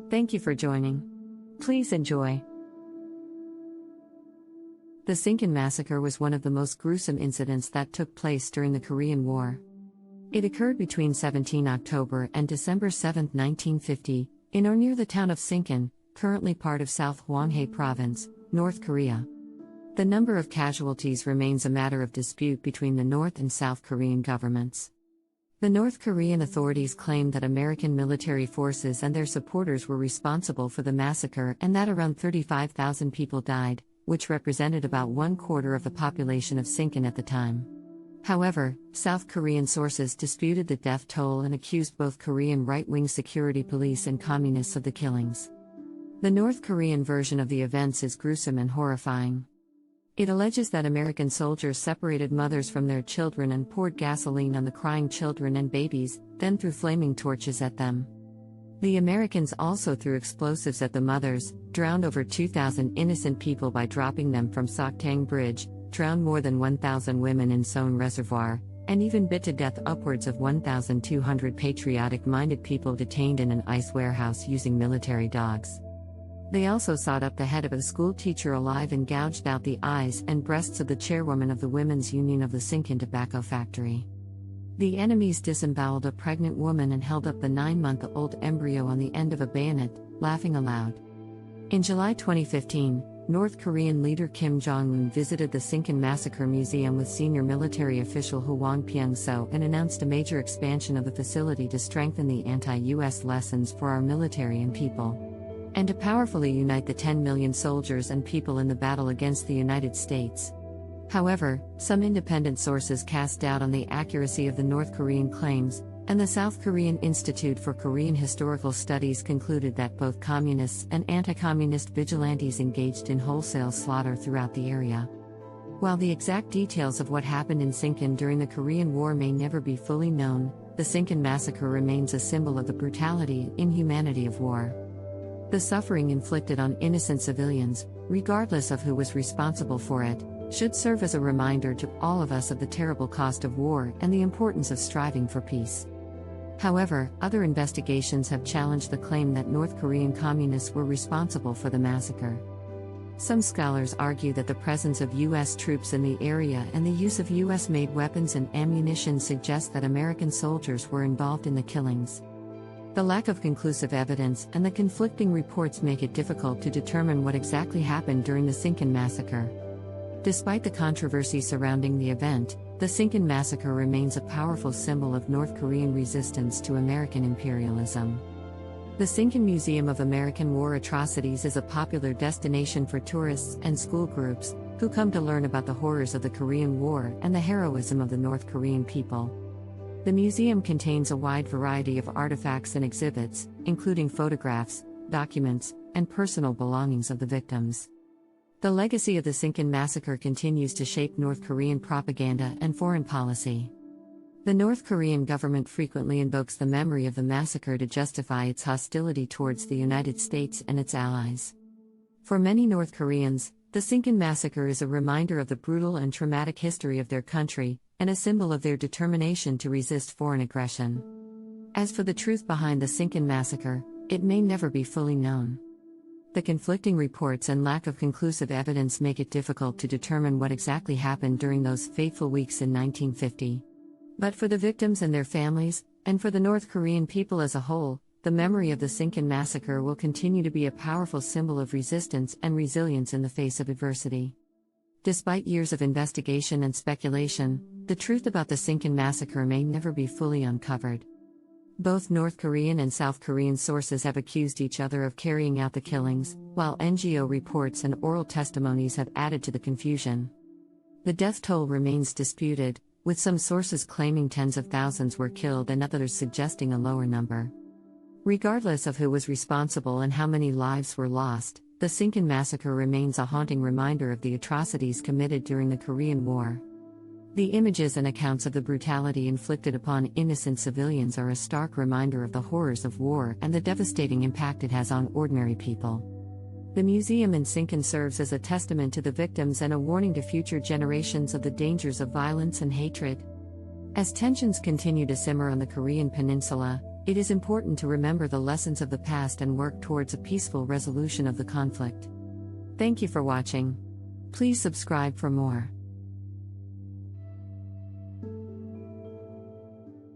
Thank you for joining. Please enjoy. The Sinchon Massacre was one of the most gruesome incidents that took place during the Korean War. It occurred between 17 October and December 7, 1950, in or near the town of Sinchon, currently part of South Hwanghae Province, North Korea. The number of casualties remains a matter of dispute between the North and South Korean governments. The North Korean authorities claimed that American military forces and their supporters were responsible for the massacre and that around 35,000 people died, which represented about 1/4 of the population of Sinchon at the time. However, South Korean sources disputed the death toll and accused both Korean right-wing security police and communists of the killings. The North Korean version of the events is gruesome and horrifying. It alleges that American soldiers separated mothers from their children and poured gasoline on the crying children and babies, then threw flaming torches at them. The Americans also threw explosives at the mothers, drowned over 2,000 innocent people by dropping them from Soktang Bridge, drowned more than 1,000 women in Seon Reservoir, and even bit to death upwards of 1,200 patriotic-minded people detained in an ice warehouse using military dogs. They also sawed up the head of a school teacher alive and gouged out the eyes and breasts of the chairwoman of the Women's Union of the Sinchon Tobacco Factory. The enemies disemboweled a pregnant woman and held up the 9-month-old embryo on the end of a bayonet, laughing aloud. In July 2015, North Korean leader Kim Jong-un visited the Sinchon Massacre Museum with senior military official Hwang Pyong-so and announced a major expansion of the facility to strengthen the anti-US lessons for our military and people, and to powerfully unite the 10 million soldiers and people in the battle against the United States. However, some independent sources cast doubt on the accuracy of the North Korean claims, and the South Korean Institute for Korean Historical Studies concluded that both communists and anti-communist vigilantes engaged in wholesale slaughter throughout the area. While the exact details of what happened in Sinchon during the Korean War may never be fully known, the Sinchon Massacre remains a symbol of the brutality and inhumanity of war. The suffering inflicted on innocent civilians, regardless of who was responsible for it, should serve as a reminder to all of us of the terrible cost of war and the importance of striving for peace. However, other investigations have challenged the claim that North Korean communists were responsible for the massacre. Some scholars argue that the presence of U.S. troops in the area and the use of U.S.-made weapons and ammunition suggest that American soldiers were involved in the killings. The lack of conclusive evidence and the conflicting reports make it difficult to determine what exactly happened during the Sinchon Massacre. Despite the controversy surrounding the event, the Sinchon Massacre remains a powerful symbol of North Korean resistance to American imperialism. The Sinchon Museum of American War Atrocities is a popular destination for tourists and school groups who come to learn about the horrors of the Korean War and the heroism of the North Korean people. The museum contains a wide variety of artifacts and exhibits, including photographs, documents, and personal belongings of the victims. The legacy of the Sinchon Massacre continues to shape North Korean propaganda and foreign policy. The North Korean government frequently invokes the memory of the massacre to justify its hostility towards the United States and its allies. For many North Koreans, the Sinchon Massacre is a reminder of the brutal and traumatic history of their country, and a symbol of their determination to resist foreign aggression. As for the truth behind the Sinchon Massacre, it may never be fully known. The conflicting reports and lack of conclusive evidence make it difficult to determine what exactly happened during those fateful weeks in 1950. But for the victims and their families, and for the North Korean people as a whole, the memory of the Sinchon Massacre will continue to be a powerful symbol of resistance and resilience in the face of adversity. Despite years of investigation and speculation, the truth about the Sinchon Massacre may never be fully uncovered. Both North Korean and South Korean sources have accused each other of carrying out the killings, while NGO reports and oral testimonies have added to the confusion. The death toll remains disputed, with some sources claiming tens of thousands were killed and others suggesting a lower number. Regardless of who was responsible and how many lives were lost, the Sinchon Massacre remains a haunting reminder of the atrocities committed during the Korean War. The images and accounts of the brutality inflicted upon innocent civilians are a stark reminder of the horrors of war and the devastating impact it has on ordinary people. The museum in Sinchon serves as a testament to the victims and a warning to future generations of the dangers of violence and hatred. As tensions continue to simmer on the Korean peninsula, It is important to remember the lessons of the past and work towards a peaceful resolution of the conflict. Thank you for watching. Please subscribe for more.